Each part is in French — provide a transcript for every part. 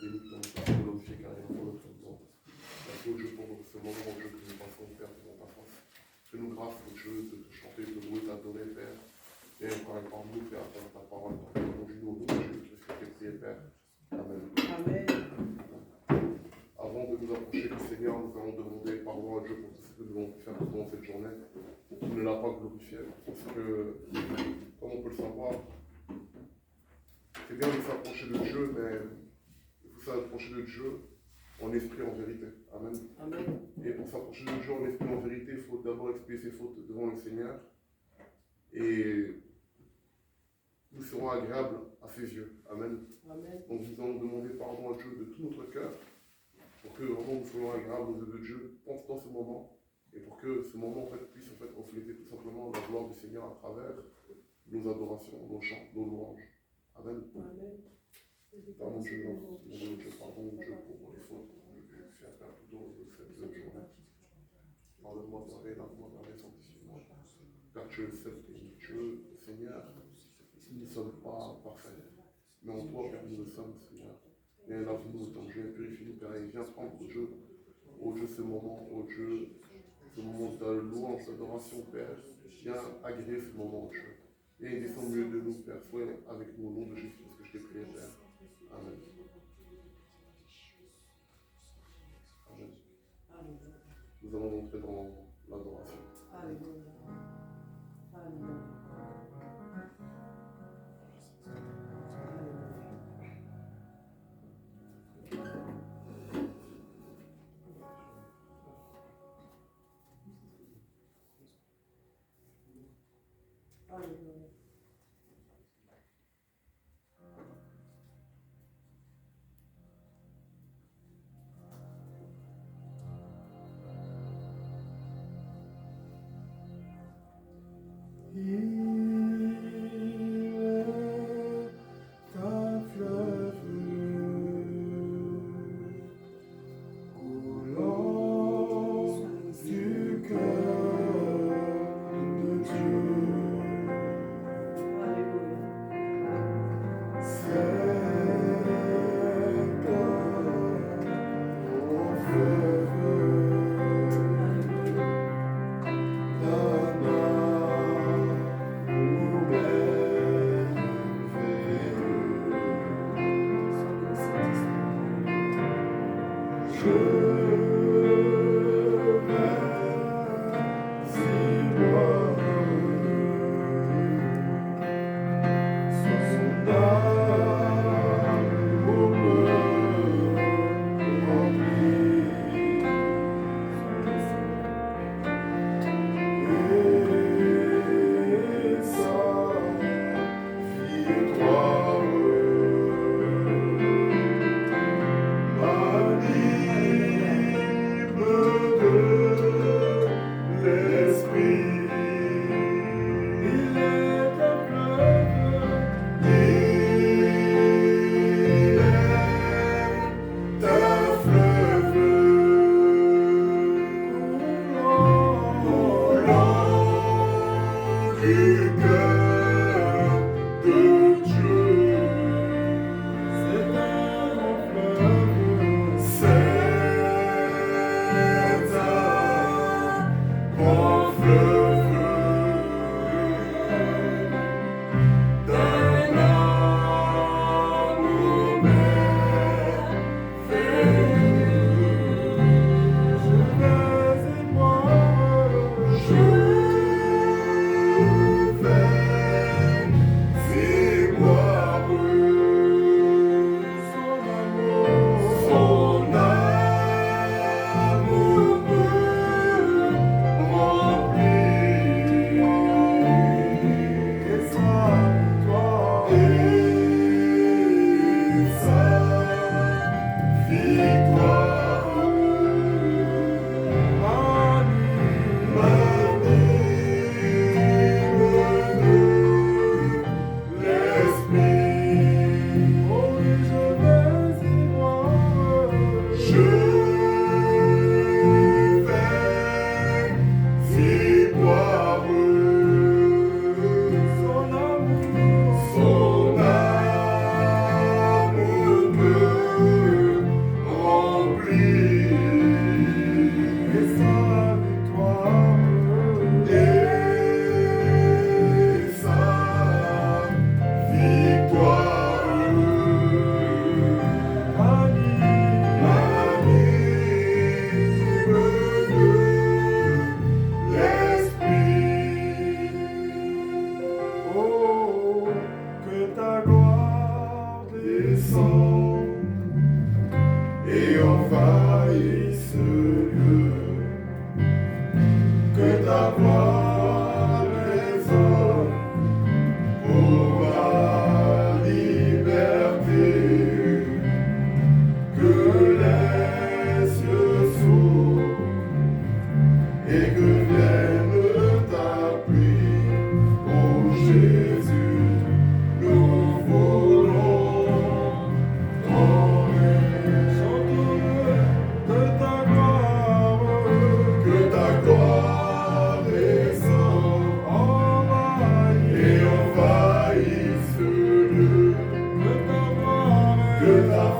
bénis ton nom, glorifié car il est pour notre nom. Merci au Dieu pour ce moment, au Dieu que nous passons, Père, devant ta face. Fais-nous grâce, au Dieu, de te chanter, de louer, t'adorer, Père. Et encore une fois, nous, Père, dans ta parole, conduis-nous au nom de Jésus, que tu prié, Père. Amen. Amen. Avant de nous approcher du Seigneur, nous allons demander pardon à Dieu pour tout ce que nous avons pu faire pendant cette journée. Il ne l'a pas glorifié, parce que, comme on peut le savoir, c'est bien de s'approcher de Dieu, mais il faut s'approcher de Dieu en esprit, en vérité. Amen. Amen. Et pour s'approcher de Dieu en esprit, en vérité, il faut d'abord expier ses fautes devant le Seigneur. Et nous serons agréables à ses yeux. Amen. Amen. Donc nous allons demander pardon à Dieu de tout notre cœur, pour que vraiment nous soyons agréables aux yeux de Dieu dans ce moment, et pour que ce moment en fait, puisse en fait, refléter tout simplement la gloire du Seigneur à travers nos adorations, nos chants, nos louanges. Amen. Amen. Pardon Dieu, pardon Dieu pour les fautes que j'ai fait faire tout au long de cette journée. Pardonne-moi, Père, lave-moi, Père, sanctifie-moi. Car tu es le seul Dieu, Seigneur, nous ne sommes pas parfaits. Mais en toi, Père, nous le sommes, Seigneur. Et lave-nous, ton Dieu, purifie-nous, Père, et viens prendre, au Dieu, ce moment, au Dieu, ce moment de louange, d'adoration, Père. Viens agréer ce moment, Dieu. Et descends au milieu de nous, Père. Sois avec nous au nom de Jésus, parce que je t'ai prié, Père. Amen. Amen. Amen. Nous allons entrer dans l'adoration. Alléluia. Alléluia. Alléluia. Maria. Ta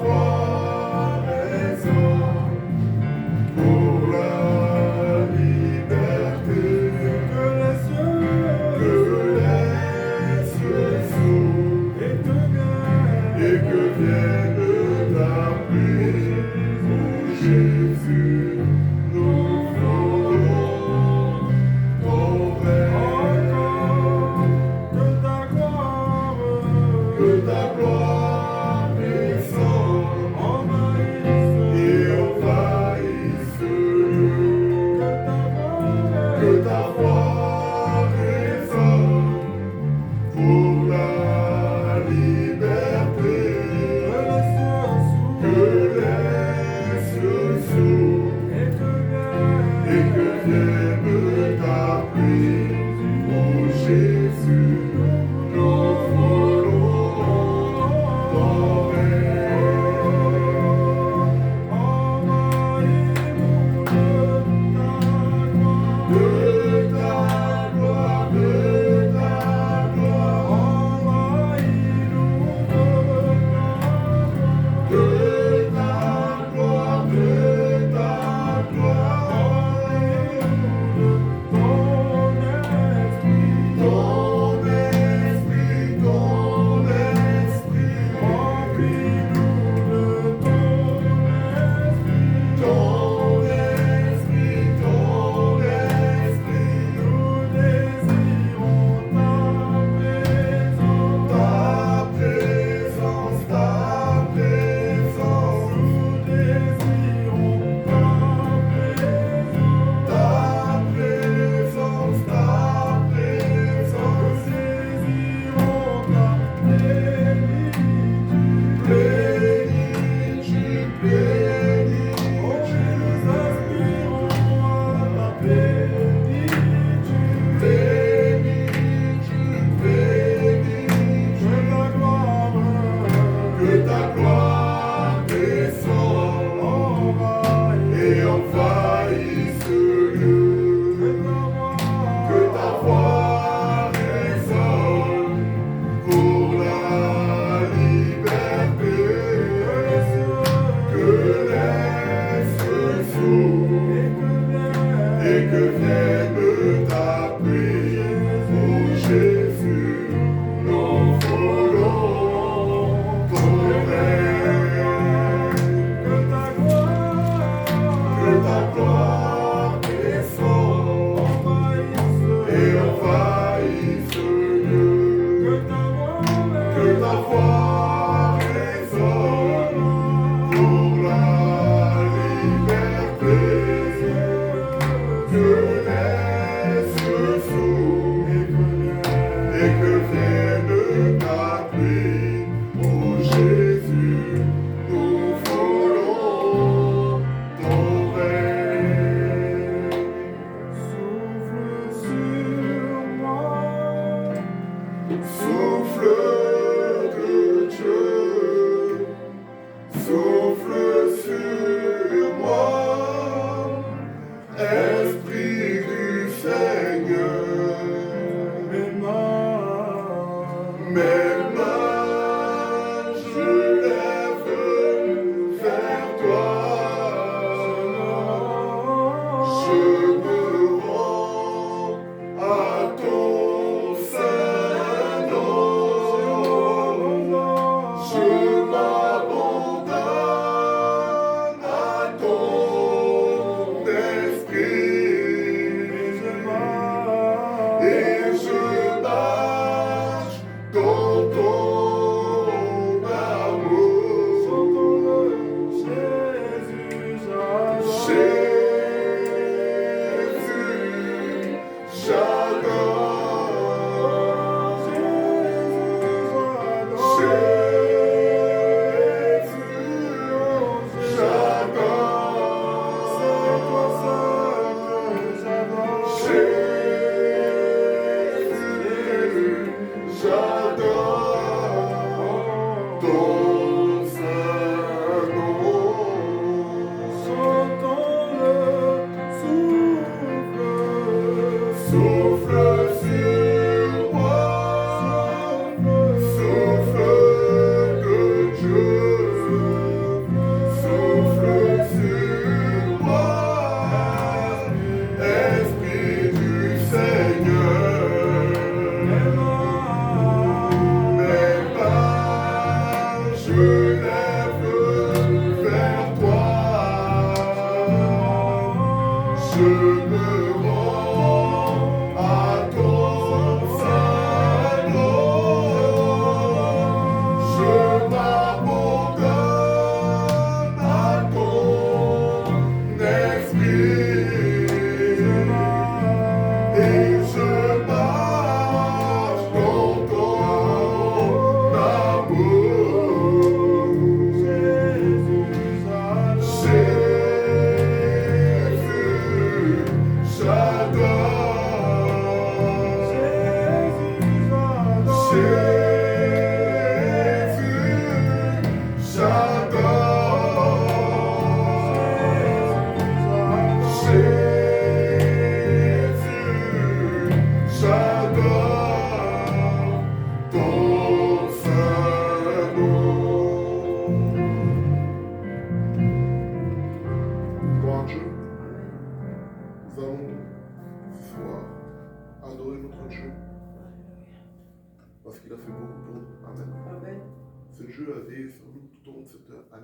présence,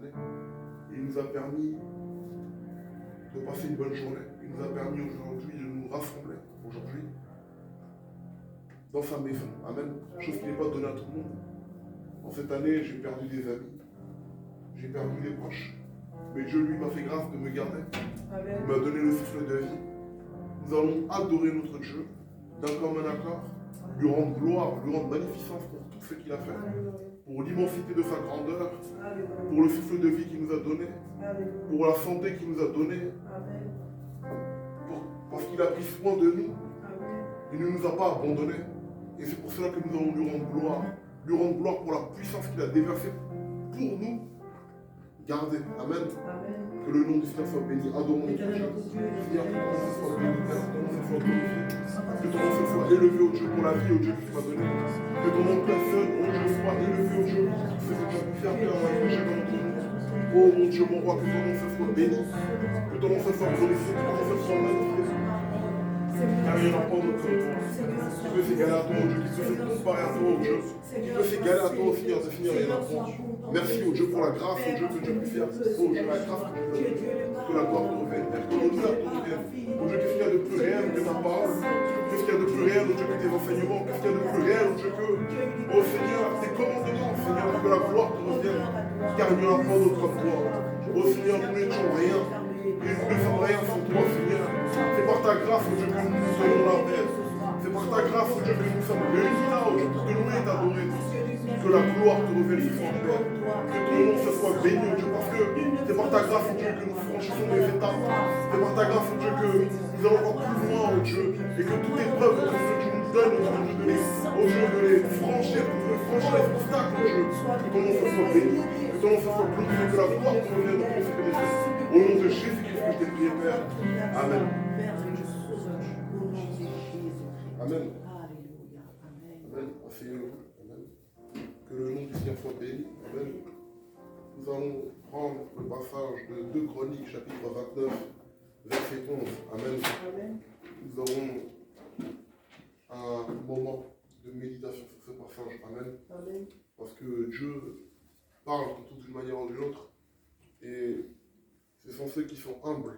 année. Et il nous a permis de passer une bonne journée. Il nous a permis aujourd'hui de nous rassembler aujourd'hui dans sa maison. Amen. Chose qui n'est pas donnée à tout le monde. En cette année, j'ai perdu des amis. J'ai perdu des proches. Mais Dieu, lui, m'a fait grâce de me garder. Il m'a donné le souffle de vie. Nous allons adorer notre Dieu d'un commun accord, lui rendre gloire, lui rendre magnificence pour tout ce qu'il a fait, pour l'immensité de sa grandeur, pour le souffle de vie qu'il nous a donné, pour la santé qu'il nous a donnée, parce qu'il a pris soin de nous. Il ne nous a pas abandonnés. Et c'est pour cela que nous allons lui rendre gloire pour la puissance qu'il a déversée pour nous garder. Amen. Que le nom du Seigneur soit béni. Adorons notre Dieu. Seigneur, que ton nom soit béni, que ton nom soit glorifié. Que ton nom soit élevé au Dieu pour la vie, au Dieu qui soit donné. Que ton nom personne, au Dieu, soit élevé au Dieu pour ce que tu as pu faire, Père, dans notre nom. Oh mon Dieu, mon roi, que ton nom soit béni. Que ton nom soit glorifié, que ton nom soit magnifié. Car il n'y en a pas d'autre que toi. Qui peut s'égaler à toi, oh Dieu, qui peut se comparer à toi, oh Dieu. Qui peut s'égaler à toi, oh Seigneur, de finir les enfants. Merci, oh Dieu, pour la grâce, oh Dieu, que Dieu puisse faire. Oh Dieu, la grâce que Dieu peut faire. Que la gloire te revienne, Père. Que l'honneur te revienne. Oh Dieu, qu'est-ce qu'il y a de plus réel que ta parole? Qu'est-ce qu'il y a de plus réel, oh Dieu, que tes enseignements? Qu'est-ce qu'il y a de plus réel, oh Dieu, que, oh Seigneur, tes commandements, Seigneur, que la gloire te revienne. Car il n'y en a pas d'autre comme toi. Oh Seigneur, nous n'étions rien. Et nous ne sommes rien sans toi, Seigneur. C'est par ta grâce, oh Dieu, que nous tenons la paix. C'est par ta grâce, oh Dieu, que nous sommes réunis là, oh Dieu, pour te louer et t'adorer. Que la gloire te revienne ce soir, Père. Que ton nom se soit béni, oh Dieu, parce que c'est par ta grâce, oh Dieu, que nous franchissons les étapes. C'est par ta grâce, oh Dieu, que nous allons encore plus loin, oh Dieu. Et que toute épreuve, oh Dieu, que tu nous donnes, oh Dieu, de les franchir, de franchir les obstacles, oh Dieu. Que ton nom se soit béni. Que ton nom se soit glorifié. Que la gloire te revienne de tout ce que des choses. Au nom de Jésus-Christ, que je t'ai prié, Père. Amen. Amen. Amen. Asseyez-vous. Amen. Que le nom du Seigneur soit béni. Amen. Nous allons prendre le passage de 2 Chroniques, chapitre 29, verset 11. Amen. Amen. Nous aurons un moment de méditation sur ce passage. Amen. Amen. Parce que Dieu parle d'une manière ou d'une autre. Et ce sont ceux qui sont humbles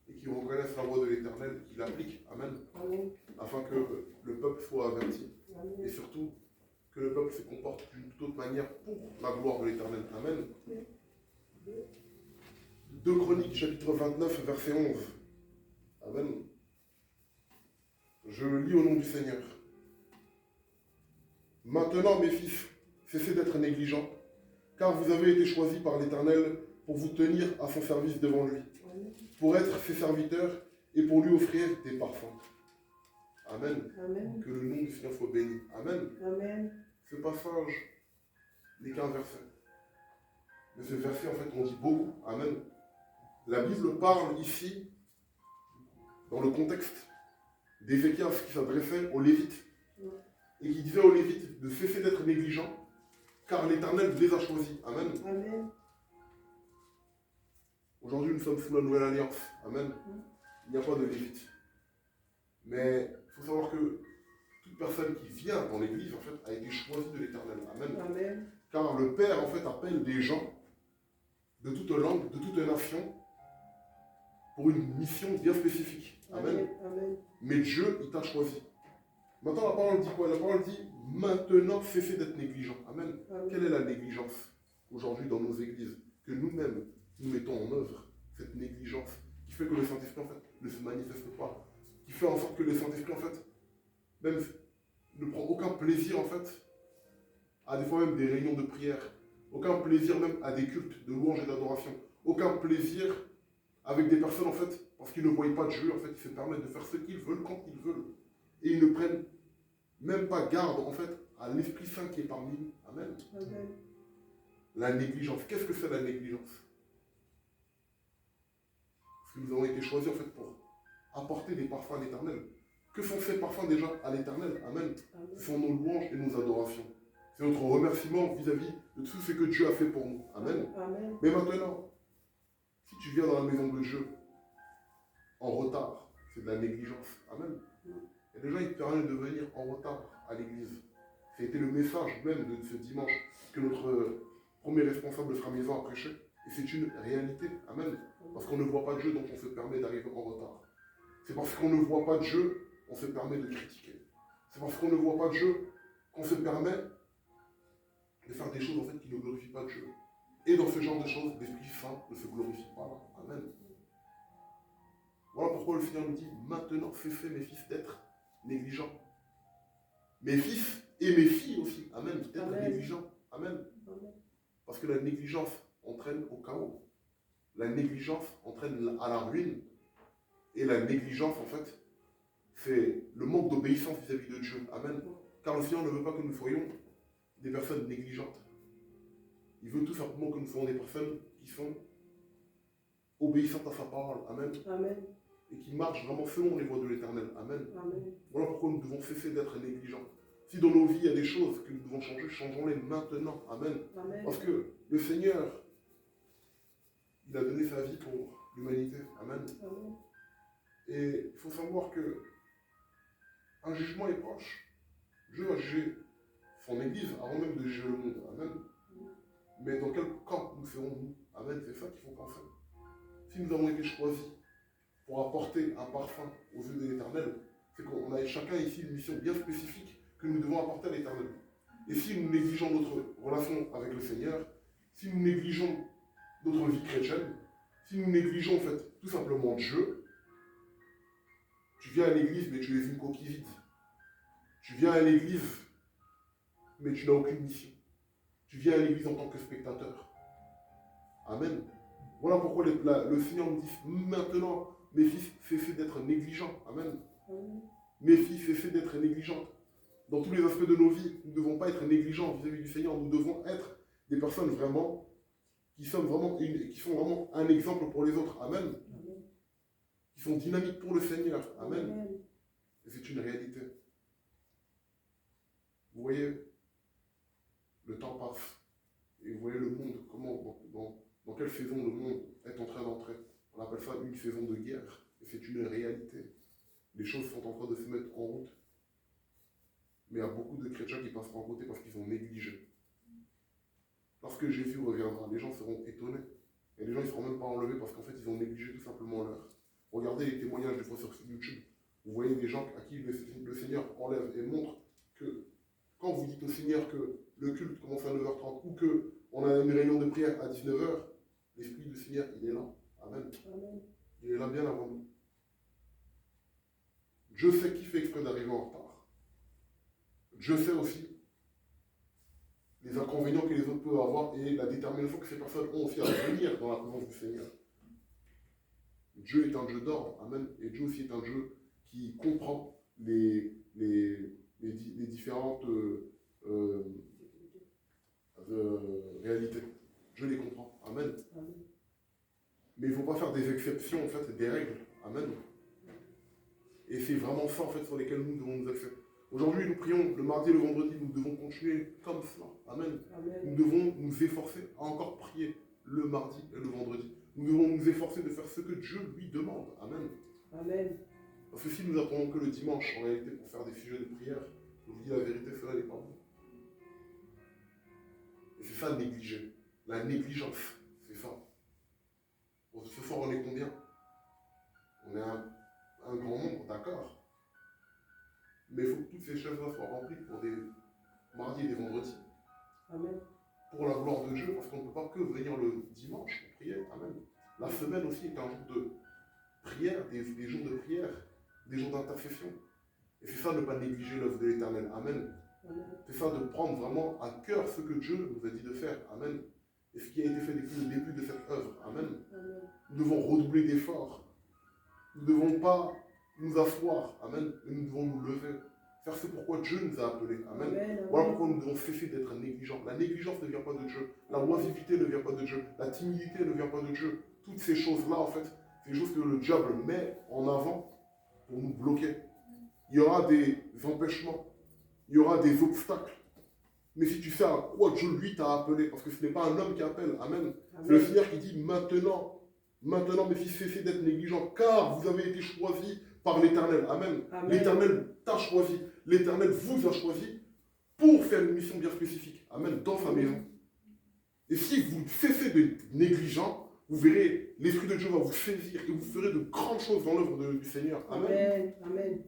et qui reconnaissent la voix de l'Éternel, qui l'appliquent. Amen. Amen. Afin que le peuple soit averti. Amen. Et surtout, que le peuple se comporte d'une toute autre manière pour la gloire de l'Éternel. Amen. 2 Chroniques, chapitre 29, verset 11. Amen. Je lis au nom du Seigneur. Maintenant, mes fils, cessez d'être négligents, car vous avez été choisis par l'Éternel pour vous tenir à son service devant lui, pour être ses serviteurs et pour lui offrir des parfums. Amen. Amen. Que le nom du Seigneur soit béni. Amen. Amen. Ce passage n'est qu'un verset. Mais ce verset, en fait, on dit beaucoup. Amen. La Bible parle ici, dans le contexte d'Ézéchias qui s'adressait aux Lévites, et qui disait aux Lévites de cesser d'être négligents, car l'Éternel les a choisis. Amen. Amen. Aujourd'hui, nous sommes sous la nouvelle alliance. Amen. Il n'y a pas de Lévites. Mais il faut savoir que toute personne qui vient dans l'église, en fait, a été choisie de l'Éternel. Amen. Amen. Car le Père, en fait, appelle des gens de toute langue, de toute nation, pour une mission bien spécifique. Amen. Amen. Mais Dieu, il t'a choisi. Maintenant, la parole dit quoi? La parole dit, maintenant, cessez d'être négligents. Amen. Amen. Quelle est la négligence aujourd'hui dans nos églises? Que nous-mêmes, nous mettons en œuvre cette négligence qui fait que le Saint-Esprit, en fait, ne se manifeste pas. Qui fait en sorte que le Saint-Esprit, en fait, même ne prend aucun plaisir, en fait, à des fois même des réunions de prière. Aucun plaisir même à des cultes de louange et d'adoration. Aucun plaisir avec des personnes, en fait, parce qu'ils ne voient pas Dieu, en fait, ils se permettent de faire ce qu'ils veulent quand ils veulent. Et ils ne prennent même pas garde, en fait, à l'Esprit Saint qui est parmi nous. Amen. Amen. La négligence. Qu'est-ce que c'est la négligence? Parce que nous avons été choisis, en fait, pour apporter des parfums à l'Éternel. Que sont ces parfums déjà à l'Éternel? Amen. Amen. Ce sont nos louanges et nos adorations. C'est notre remerciement vis-à-vis de tout ce que Dieu a fait pour nous. Amen. Amen. Mais maintenant, si tu viens dans la maison de Dieu en retard, c'est de la négligence. Amen. Et déjà, il te permet de venir en retard à l'église. C'était le message même de ce dimanche que notre premier responsable de Frère Maison a prêché. Et c'est une réalité. Amen. Parce qu'on ne voit pas Dieu, donc on se permet d'arriver en retard. C'est parce qu'on ne voit pas Dieu, on se permet de critiquer. C'est parce qu'on ne voit pas Dieu qu'on se permet de faire des choses en fait qui ne glorifient pas Dieu. Et dans ce genre de choses, l'Esprit Saint ne se glorifie pas. Amen. Voilà pourquoi le Seigneur nous dit, maintenant cessez mes fils d'être négligents. Mes fils et mes filles aussi. Amen. D'être négligents. Amen. Parce que la négligence entraîne au chaos. La négligence entraîne à la ruine. Et la négligence, en fait, c'est le manque d'obéissance vis-à-vis de Dieu. Amen. Car le Seigneur ne veut pas que nous soyons des personnes négligentes. Il veut tout simplement que nous soyons des personnes qui sont obéissantes à sa parole. Amen. Amen. Et qui marchent vraiment selon les voies de l'Éternel. Amen. Amen. Voilà pourquoi nous devons cesser d'être négligents. Si dans nos vies il y a des choses que nous devons changer, changeons-les maintenant. Amen. Amen. Parce que le Seigneur, il a donné sa vie pour l'humanité. Amen. Amen. Et il faut savoir que un jugement est proche. Dieu va juger son Église avant même de juger le monde. Amen. Mais dans quel camp nous serons-nous? Amen. C'est ça qu'il faut penser. Si nous avons été choisis pour apporter un parfum aux yeux de l'Éternel, c'est qu'on a chacun ici une mission bien spécifique que nous devons apporter à l'Éternel. Et si nous négligeons notre relation avec le Seigneur, si nous négligeons notre vie chrétienne, si nous négligeons en fait tout simplement Dieu, tu viens à l'église mais tu es une coquille vide. Tu viens à l'église mais tu n'as aucune mission. Tu viens à l'église en tant que spectateur. Amen. Voilà pourquoi le Seigneur nous dit maintenant, mes fils, cessez d'être négligents. Amen. Mes fils, cessez d'être négligents. Dans tous les aspects de nos vies, nous ne devons pas être négligents vis-à-vis du Seigneur. Nous devons être des personnes vraiment qui sont vraiment un exemple pour les autres. Amen. Qui sont dynamiques pour le Seigneur. Amen. Et c'est une réalité. Vous voyez, le temps passe. Et vous voyez le monde, dans quelle saison le monde est en train d'entrer. On appelle ça une saison de guerre. Et c'est une réalité. Les choses sont en train de se mettre en route. Mais il y a beaucoup de chrétiens qui passeront à côté parce qu'ils ont négligé. Lorsque Jésus reviendra, les gens seront étonnés. Et les gens ne seront même pas enlevés parce qu'en fait, ils ont négligé tout simplement l'heure. Regardez les témoignages des fois sur YouTube. Vous voyez des gens à qui le Seigneur enlève et montre que quand vous dites au Seigneur que le culte commence à 9h30 ou qu'on a une réunion de prière à 19h, l'Esprit du Seigneur, il est là. Amen. Amen. Il est là bien avant nous. Dieu sait qui fait exprès d'arriver en retard. Dieu sait aussi les inconvénients que les autres peuvent avoir et la détermination que ces personnes ont aussi à venir dans la présence du Seigneur. Dieu est un Dieu d'ordre, amen, et Dieu aussi est un Dieu qui comprend les différentes réalités. Dieu les comprend, amen. Amen. Mais il ne faut pas faire des exceptions, en fait, des règles, amen. Et c'est vraiment ça, en fait, sur lesquels nous devons nous axer. Aujourd'hui, nous prions le mardi et le vendredi, nous devons continuer comme cela. Amen. Amen. Nous devons nous efforcer à encore prier le mardi et le vendredi. Nous devons nous efforcer de faire ce que Dieu lui demande. Amen. Amen. Parce que si nous attendons que le dimanche, en réalité, pour faire des sujets de prière, je vous dis la vérité, cela n'est pas bon. Et c'est ça, négliger. La négligence, c'est ça. Bon, ce soir, on est combien? On est un grand nombre, d'accord. Mais il faut que toutes ces choses-là soient remplies pour des mardis et des vendredis. Amen. Pour la gloire de Dieu, parce qu'on ne peut pas que venir le dimanche pour prier. Amen. La semaine aussi est un jour de prière, des jours de prière, des jours d'intercession. Et c'est ça, ne pas négliger l'œuvre de l'Éternel. Amen. Amen. C'est ça, de prendre vraiment à cœur ce que Dieu nous a dit de faire. Amen. Et ce qui a été fait depuis le début de cette œuvre. Amen. Amen. Nous devons redoubler d'efforts. Nous ne devons pas nous asseoir. Amen. Mais nous devons nous lever. Faire ce pourquoi Dieu nous a appelés. Amen. Amen. Voilà pourquoi nous devons cesser d'être négligents. La négligence ne vient pas de Dieu. La oisiveté ne vient pas de Dieu. La timidité ne vient pas de Dieu. Toutes ces choses-là, en fait, c'est des choses que le diable met en avant pour nous bloquer. Il y aura des empêchements. Il y aura des obstacles. Mais si tu sais à quoi Dieu, lui, t'a appelé, parce que ce n'est pas un homme qui appelle. Amen. C'est le Seigneur qui dit maintenant, mes fils, cessez d'être négligents, car vous avez été choisis par l'Éternel. Amen. Amen. L'Éternel t'a choisi. L'Éternel vous a choisi pour faire une mission bien spécifique. Amen. Dans sa maison. Et si vous cessez d'être négligent, vous verrez, l'Esprit de Dieu va vous saisir et vous ferez de grandes choses dans l'œuvre du Seigneur. Amen. Amen. Amen.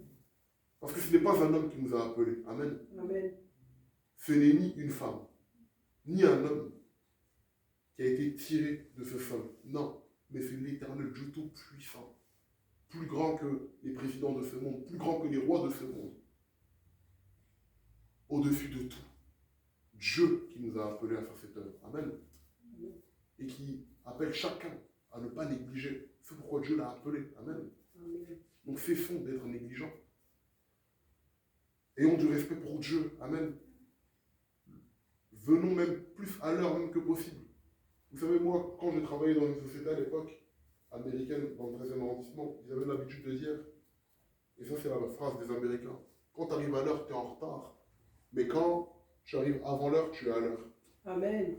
Parce que ce n'est pas un homme qui nous a appelés. Amen. Amen. Ce n'est ni une femme, ni un homme qui a été tiré de ce sol. Non, mais c'est l'Éternel Dieu tout-puissant, plus grand que les présidents de ce monde, plus grand que les rois de ce monde, au-dessus de tout. Dieu qui nous a appelés à faire cette œuvre. Amen. Et qui appelle chacun à ne pas négliger. C'est pourquoi Dieu l'a appelé. Amen. Amen. Donc cessons d'être négligents. Ayons du respect pour Dieu. Amen. Venons même plus à l'heure même que possible. Vous savez, moi, quand j'ai travaillé dans une société à l'époque américaine, dans le 13e arrondissement, ils avaient l'habitude de dire, et ça c'est la phrase des Américains, quand tu arrives à l'heure, tu es en retard. Mais quand tu arrives avant l'heure, tu es à l'heure. Amen.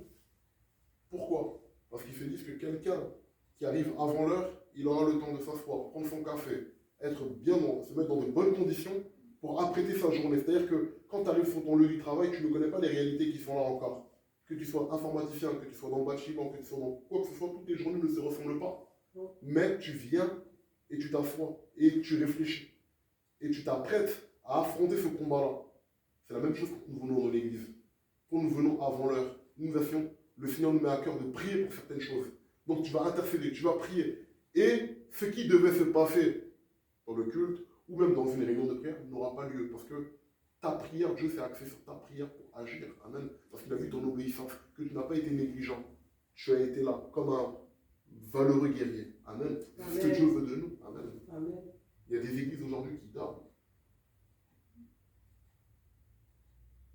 Pourquoi? Parce qu'ils se disent que quelqu'un qui arrive avant l'heure, il aura le temps de s'asseoir, prendre son café, se mettre dans de bonnes conditions pour apprêter sa journée. C'est-à-dire que quand tu arrives sur ton lieu du travail, tu ne connais pas les réalités qui sont là encore. Que tu sois informaticien, que tu sois dans le bâtiment, que tu sois dans quoi que ce soit, toutes les journées ne se ressemblent pas. Mais tu viens et tu t'assois et tu réfléchis. Et tu t'apprêtes à affronter ce combat-là. C'est la même chose quand nous venons dans l'église. Quand nous venons avant l'heure, nous affirmons, le Seigneur nous met à cœur de prier pour certaines choses. Donc tu vas intercéder, tu vas prier. Et ce qui devait se passer dans le culte, ou même dans une réunion de prière, n'aura pas lieu. Parce que ta prière, Dieu s'est axé sur ta prière pour agir. Amen. Parce qu'il a vu ton obéissance, que tu n'as pas été négligent. Tu as été là, comme un valeureux guerrier. Amen. C'est ce que Dieu veut de nous. Amen. Amen. Il y a des églises aujourd'hui qui dorment.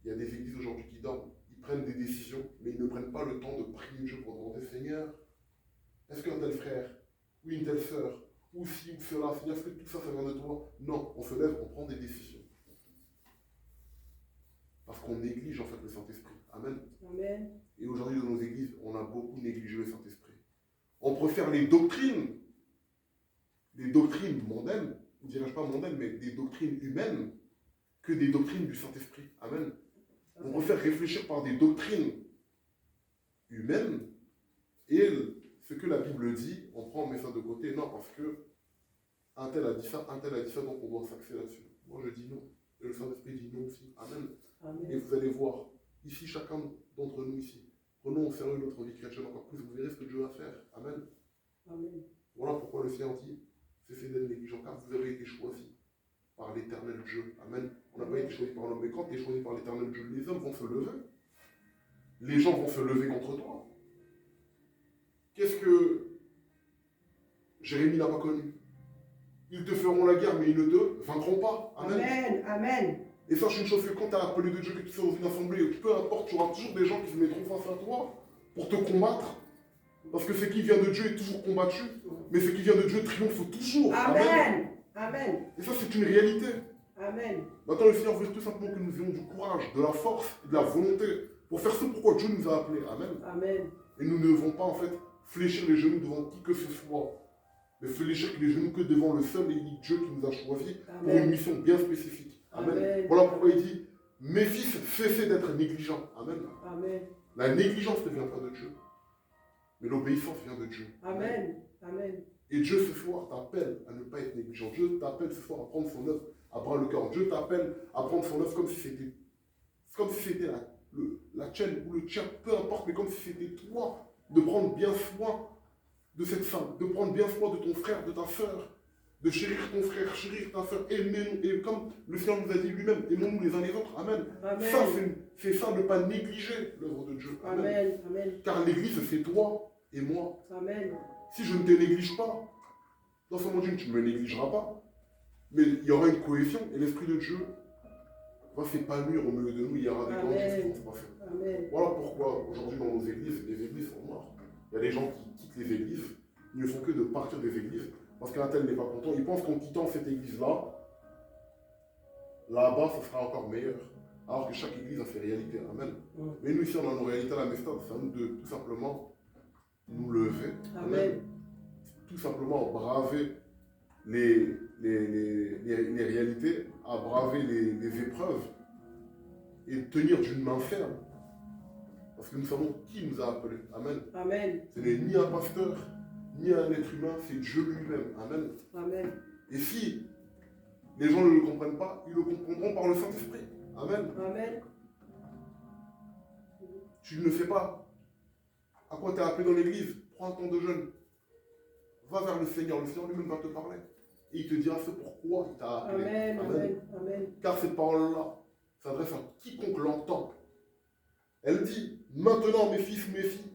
Il y a des églises aujourd'hui qui dorment. Ils prennent des décisions, mais ils ne prennent pas le temps de prier Dieu pour demander, Seigneur, est-ce qu'un tel frère, ou une telle sœur, ou ci ou cela, Seigneur, est-ce que tout ça, ça vient de toi? Non, on se lève, on prend des décisions. Parce qu'on néglige en fait le Saint-Esprit. Amen. Amen. Et aujourd'hui, dans nos églises, on a beaucoup négligé le Saint-Esprit. On préfère les doctrines mondaines, ne dirais-je pas mondaines, mais des doctrines humaines, que des doctrines du Saint-Esprit. Amen. On préfère réfléchir par des doctrines humaines, et ce que la Bible dit, on prend, on met ça de côté. Non, parce que un tel a dit ça, donc on doit s'axer là-dessus. Moi, je dis non. Et le Saint-Esprit dit non aussi. Amen. Amen. Et vous allez voir, ici, chacun d'entre nous ici, prenons au sérieux notre vie chrétienne encore plus, vous verrez ce que Dieu va faire. Amen. Amen. Voilà pourquoi le Seigneur dit, cessez d'être négligent, car vous avez été choisis par l'éternel Dieu. Amen. On n'a pas été choisi par l'homme, mais quand tu es choisi par l'éternel Dieu, les hommes vont se lever. Les gens vont se lever contre toi. Qu'est-ce que Jérémie n'a pas connu? Ils te feront la guerre, mais ils ne te vaincront pas. Amen. Amen. Amen. Et sache une chose, que quand tu as appelé de Dieu, que tu sois dans une assemblée, peu importe, tu auras toujours des gens qui se mettront face à toi pour te combattre. Parce que ce qui vient de Dieu est toujours combattu, mais ce qui vient de Dieu triomphe toujours. Amen. Amen. Et ça, c'est une réalité. Amen. Maintenant, le Seigneur veut tout simplement que nous ayons du courage, de la force et de la volonté pour faire ce pourquoi Dieu nous a appelés. Amen. Amen. Et nous ne devons pas, en fait, fléchir les genoux devant qui que ce soit, mais fléchir les genoux que devant le seul et unique Dieu qui nous a choisis pour une mission bien spécifique. Amen. Amen. Voilà pourquoi il dit, mes fils, cessez d'être négligents. Amen. Amen. La négligence ne vient pas de Dieu, mais l'obéissance vient de Dieu. Amen. Amen. Et Dieu ce soir t'appelle à ne pas être négligent. Dieu t'appelle ce soir à prendre son œuvre à bras le corps. Dieu t'appelle à prendre son œuvre comme si c'était la tienne ou le tien, peu importe, mais comme si c'était toi, de prendre bien soin de cette femme, de prendre bien soin de ton frère, de ta soeur, de chérir ton frère, chérir ta soeur, aimez-nous. Et comme le Seigneur nous a dit lui-même, aimons-nous les uns les autres. Amen. Amen. Ça, c'est ça, ne pas négliger l'œuvre de Dieu. Amen. Amen. Amen. Car l'Église, c'est toi et moi. Amen. Si je ne te néglige pas, dans ce monde, tu ne me négligeras pas. Mais il y aura une cohésion et l'Esprit de Dieu va s'épanouir au milieu de nous. Il y aura des grandes choses qui vont se passer. Amen. Voilà pourquoi aujourd'hui dans nos églises, les églises sont mortes. Il y a des gens qui quittent les églises, ils ne font que de partir des églises parce qu'un tel n'est pas content. Ils pensent qu'en quittant cette église-là, là-bas, ce sera encore meilleur. Alors que chaque église a ses réalités. Amen. Mais nous ici, on a nos réalités à la Mestade. C'est à nous de tout simplement nous lever. Amen. Tout simplement braver les réalités, à braver les épreuves et tenir d'une main ferme. Parce que nous savons qui nous a appelés. Amen. Amen. Ce n'est ni un pasteur, ni un être humain, c'est Dieu lui-même. Amen. Amen. Et si les gens ne le comprennent pas, ils le comprendront par le Saint-Esprit. Amen. Amen. Tu ne sais pas à quoi tu es appelé dans l'église. Prends un temps de jeûne. Va vers le Seigneur lui-même va te parler. Et il te dira ce pourquoi il t'a appelé. Amen. Amen. Amen. Car cette parole-là s'adresse à quiconque l'entend. Elle dit, maintenant mes fils, mes filles,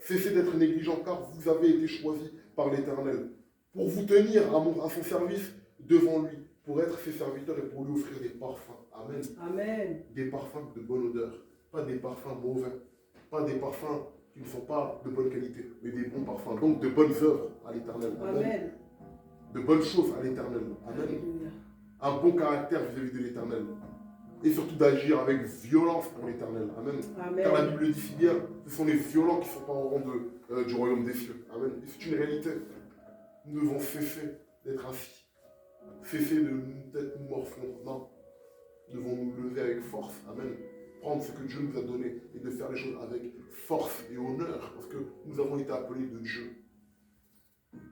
cessez d'être négligents car vous avez été choisis par l'Éternel pour vous tenir à son service devant lui, pour être ses serviteurs et pour lui offrir des parfums. Amen. Amen. Des parfums de bonne odeur, pas des parfums mauvais, pas des parfums qui ne sont pas de bonne qualité, mais des bons parfums. Donc de bonnes œuvres à l'Éternel. Amen. Amen. De bonnes choses à l'Éternel. Amen. Alléluia. Un bon caractère vis-à-vis de l'Éternel. Et surtout d'agir avec violence pour l'Éternel. Amen. Car la Amen. Bible dit si bien, ce sont les violents qui ne sont pas au rang du royaume des cieux. Amen. Et c'est une réalité. Nous devons cesser d'être ainsi. Cesser d'être morfondre. Non. Nous devons nous lever avec force. Amen. Prendre ce que Dieu nous a donné et de faire les choses avec force et honneur. Parce que nous avons été appelés de Dieu.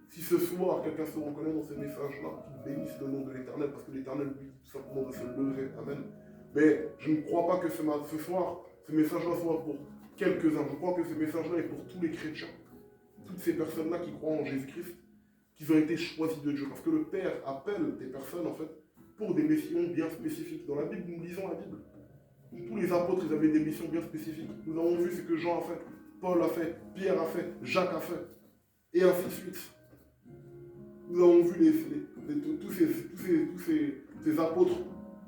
Si ce soir, quelqu'un se reconnaît dans ce message-là, qu'il bénisse le nom de l'Éternel, parce que l'Éternel lui dit tout simplement de se lever. Amen. Mais je ne crois pas que ce soir, ce message-là soit pour quelques-uns. Je crois que ce message-là est pour tous les chrétiens. Toutes ces personnes-là qui croient en Jésus-Christ, qui ont été choisis de Dieu. Parce que le Père appelle des personnes, en fait, pour des missions bien spécifiques. Dans la Bible, nous lisons la Bible. Tous les apôtres, ils avaient des missions bien spécifiques. Nous avons vu ce que Jean a fait, Paul a fait, Pierre a fait, Jacques a fait, et ainsi de suite. Nous avons vu tous ces apôtres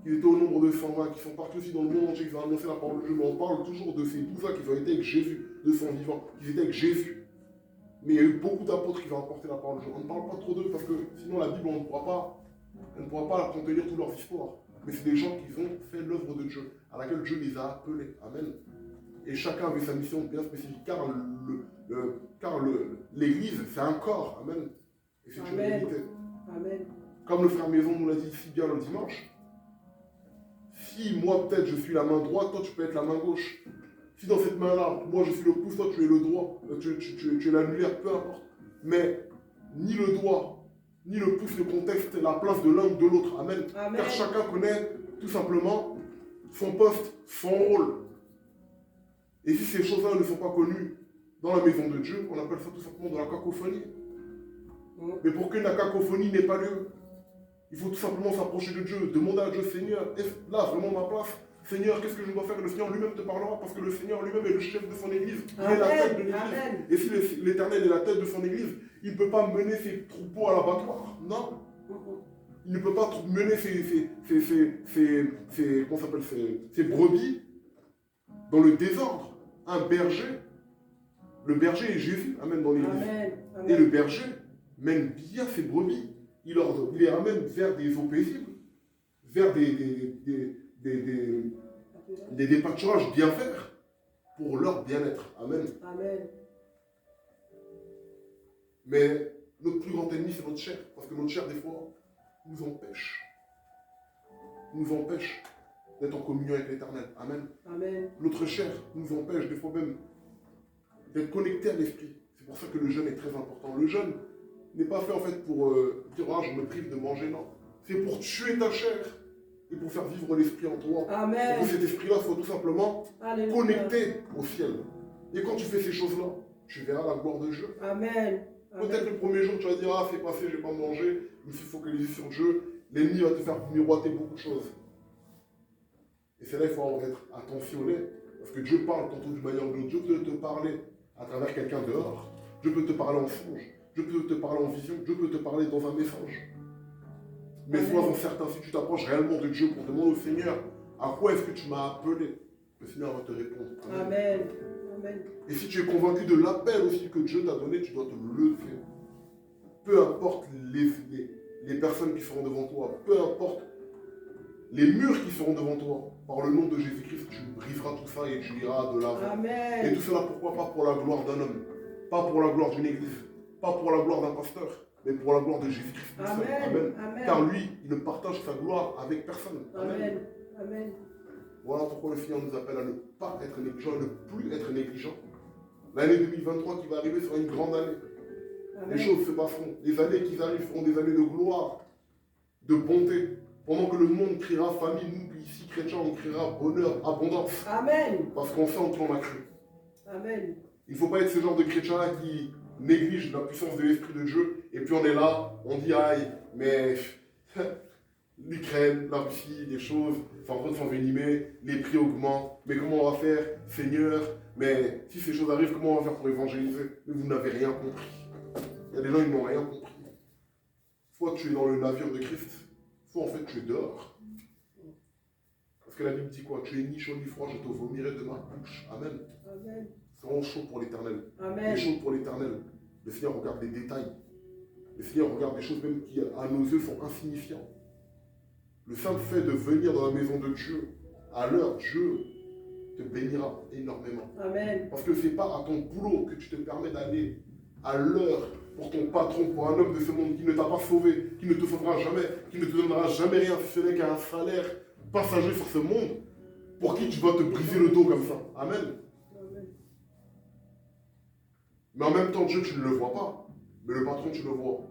qui étaient au nombre de 120, qui sont partis aussi dans le monde entier, qui ont annoncé la parole de Dieu. Mais on parle toujours de ces 12-là qui ont été avec Jésus, de son vivant, qui étaient avec Jésus. Mais il y a eu beaucoup d'apôtres qui ont apporté la parole de Dieu. On ne parle pas trop d'eux parce que sinon la Bible, on ne pourra pas contenir toutes leurs histoires. Mais c'est des gens qui ont fait l'œuvre de Dieu, à laquelle Dieu les a appelés. Amen. Et chacun avait sa mission bien spécifique, car l'Église, c'est un corps. Amen. Et c'est une réalité. Amen. Comme le frère Maison nous l'a dit si bien le dimanche, si moi peut-être je suis la main droite, toi tu peux être la main gauche. Si dans cette main-là, moi je suis le pouce, toi tu es le doigt, tu es l'annulaire, peu importe. Mais ni le doigt, ni le pouce ne contestent la place de l'un ou de l'autre. Amen. Amen. Car chacun connaît tout simplement son poste, son rôle. Et si ces choses-là ne sont pas connues dans la maison de Dieu, on appelle ça tout simplement de la cacophonie. Mais pour que la cacophonie n'ait pas lieu, il faut tout simplement s'approcher de Dieu, demander à Dieu, Seigneur, est-ce là vraiment ma place? Seigneur, qu'est-ce que je dois faire? Le Seigneur lui-même te parlera parce que le Seigneur lui-même est le chef de son église. Il est la tête de l'église. Amen. Et si l'Éternel est la tête de son église, il ne peut pas mener ses troupeaux à l'abattoir. Non. Il ne peut pas mener ses brebis dans le désordre. Un berger, le berger est Jésus, amen, dans l'église. Amen. Amen. Et le berger mène bien ses brebis. Il les ramène vers des eaux paisibles, vers des pâturages bien verts pour leur bien-être. Amen. Amen. Mais notre plus grand ennemi, c'est notre chair. Parce que notre chair, des fois, nous empêche d'être en communion avec l'Éternel. Amen. Amen. Notre chair nous empêche, des fois même, d'être connectés à l'esprit. C'est pour ça que le jeûne est très important. Le jeûne n'est pas fait en fait pour dire ah, je me prive de manger, non. C'est pour tuer ta chair et pour faire vivre l'esprit en toi. Amen. Et que cet esprit-là soit tout simplement Alléluia. connecté au ciel. Et quand tu fais ces choses-là, tu verras la gloire de Dieu. Amen. Peut-être le premier jour, tu vas dire ah, c'est passé, je n'ai pas mangé, je me suis focalisé sur Dieu. L'ennemi va te faire miroiter beaucoup de choses. Et c'est là qu'il faut être attentionné. Parce que Dieu parle tantôt d'une manière ou d'une autre. Dieu peut te parler à travers quelqu'un dehors. Dieu peut te parler en songe. Dieu peut te parler en vision. Dieu peut te parler dans un message. Mais sois-en certain, si tu t'approches réellement de Dieu pour demander au Seigneur à quoi est-ce que tu m'as appelé, le Seigneur va te répondre. Amen. Amen. Et si tu es convaincu de l'appel aussi que Dieu t'a donné, tu dois te lever. Peu importe les personnes qui seront devant toi, peu importe les murs qui seront devant toi, par le nom de Jésus-Christ, tu briseras tout ça et tu iras de l'avant. Amen. Et tout cela, pourquoi? Pas pour la gloire d'un homme, pas pour la gloire d'une église, pas pour la gloire d'un pasteur, mais pour la gloire de Jésus-Christ. Amen. Amen. Amen. Car lui, il ne partage sa gloire avec personne. Amen. Amen. Voilà pourquoi le Seigneur nous appelle à ne pas être négligent, à ne plus être négligent. L'année 2023 qui va arriver sera une grande année. Amen. Les choses se passeront. Les années qui arrivent seront des années de gloire, de bonté. Pendant que le monde criera famine, nous ici chrétiens, on criera bonheur, abondance. Amen. Parce qu'on sait en qui on a cru. Amen. Il ne faut pas être ce genre de chrétien-là qui néglige la puissance de l'Esprit de Dieu. Et puis on est là, on dit aïe, mais l'Ukraine, la Russie, les choses sont en train de s'envenimer, les prix augmentent. Mais comment on va faire, Seigneur? Mais si ces choses arrivent, comment on va faire pour évangéliser? Mais vous n'avez rien compris. Il y a des gens qui n'ont rien compris. Soit tu es dans le navire de Christ, soit en fait tu es dehors. Parce que la Bible dit quoi? Tu es ni chaud ni froid, je te vomirai de ma bouche. Amen. Amen. Serons chauds pour l'éternel. Amen. Les choses pour l'éternel. Le Seigneur regarde les détails. Le Seigneur regarde des choses même qui, à nos yeux, sont insignifiantes. Le simple fait de venir dans la maison de Dieu, à l'heure, Dieu te bénira énormément. Amen. Parce que ce n'est pas à ton boulot que tu te permets d'aller à l'heure pour ton patron, pour un homme de ce monde qui ne t'a pas sauvé, qui ne te sauvera jamais, qui ne te donnera jamais rien, si ce n'est qu'un salaire passager sur ce monde, pour qui tu vas te briser le dos comme ça. Amen. Amen. Mais en même temps, Dieu, tu ne le vois pas. Mais le patron, tu le vois.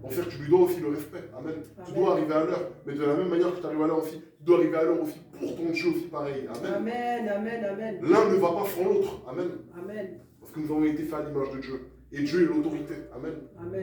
En fait, tu lui dois aussi le respect. Amen. Tu Amen. dois arriver à l'heure. Mais de la même manière que tu arrives à l'heure aussi, tu dois arriver à l'heure aussi pour ton Dieu aussi pareil. Amen. Amen. Amen. Amen. L'un ne va pas sans l'autre. Amen. Amen. Parce que nous avons été faits à l'image de Dieu. Et Dieu est l'autorité. Amen. Amen.